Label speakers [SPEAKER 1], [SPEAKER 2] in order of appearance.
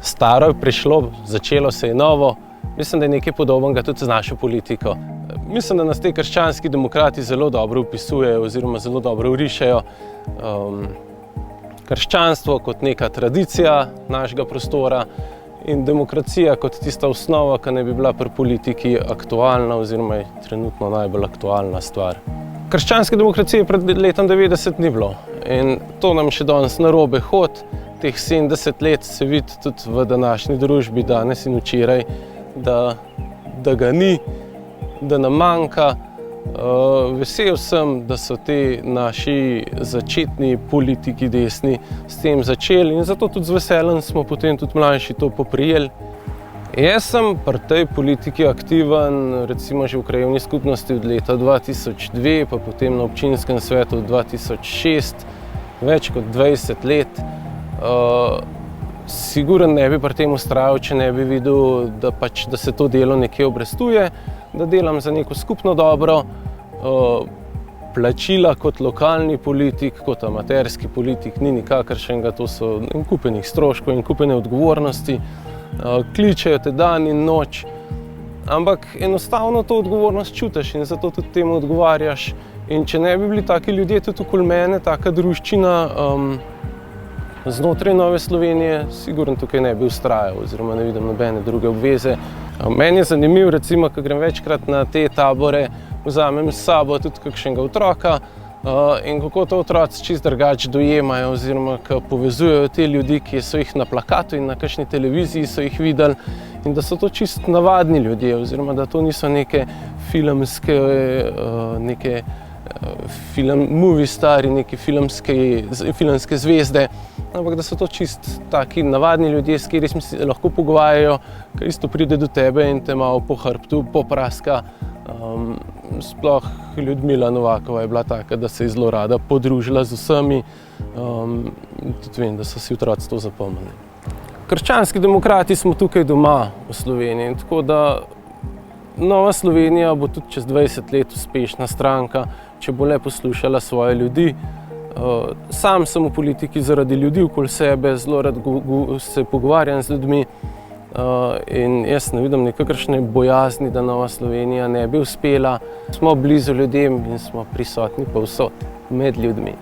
[SPEAKER 1] Staro je prišlo, začelo se je novo. Mislim, da je nekaj podobnega tudi z našo politiko. Mislim, da nas te krščanski demokrati zelo dobro opisujejo oziroma zelo dobro orišejo. Krščanstvo kot neka tradicija našega prostora in demokracija kot tista osnova, ki naj bi bila pri politiki aktualna oziroma je trenutno najbolj aktualna stvar. Krščanske demokracije pred letom 90 ni bilo in to nam še danes narobe hodi. Teh 70 let se vidi tudi v današnji družbi, danes in včeraj, da ga ni, da nam manjka. Vesel sem, da so ti naši začetni politiki desni s tem začeli in zato tudi z veseljem smo potem tudi mlajši to poprijeli. Jaz sem pri tej politiki aktiven recimo že v krajevni skupnosti od leta 2002, pa potem na občinskem svetu od 2006, več kot 20 let. Sigurno ne bi pri tem vztrajal, če ne bi videl, da se to delo nekje obrestuje, da delam za neko skupno dobro, plačila kot lokalni politik, kot amaterski politik ni nikakršnega, to so kupenih stroškov in kupene odgovornosti, kličejo te dan in noč, ampak enostavno to odgovornost čutiš in zato tudi temu odgovarjaš. In če ne bi bili taki ljudje tudi okoli mene, taka druščina znotraj Nove Slovenije, sigurno tukaj ne bi vztrajal oziroma ne vidim nobene druge obveze. Meni je zanimivo, recimo, ko grem večkrat na te tabore, vzamem s sabo tudi kakšnega otroka in kako to otroci čisto drugače dojemajo oziroma ko povezujejo te ljudi, ki so jih na plakatu in na kakšni televiziji so jih videli in da so to čisto navadni ljudje oziroma da to niso neke filmske, movie stari, neke filmske zvezde, ampak da so to čisto taki navadni ljudje, s katerimi se lahko pogovarjajo, ki isto pride do tebe in te malo po hrbtu popraska. Sploh Ljudmila Novakova je bila taka, da se je zelo rada podružila z vsemi. Tudi vem, da so si otroci to zapomnili. Krščanski demokrati smo tukaj doma v Sloveniji, tako da Nova Slovenija bo tudi čez 20 let uspešna stranka, če bo le poslušala svoje ljudi. Sam sem v politiki zaradi ljudi okoli sebe, zelo rad se pogovarjam z ljudmi in jaz ne vidim nikakršne bojazni, da Nova Slovenija ne bi uspela. Smo blizu ljudem in smo prisotni povsod med ljudmi.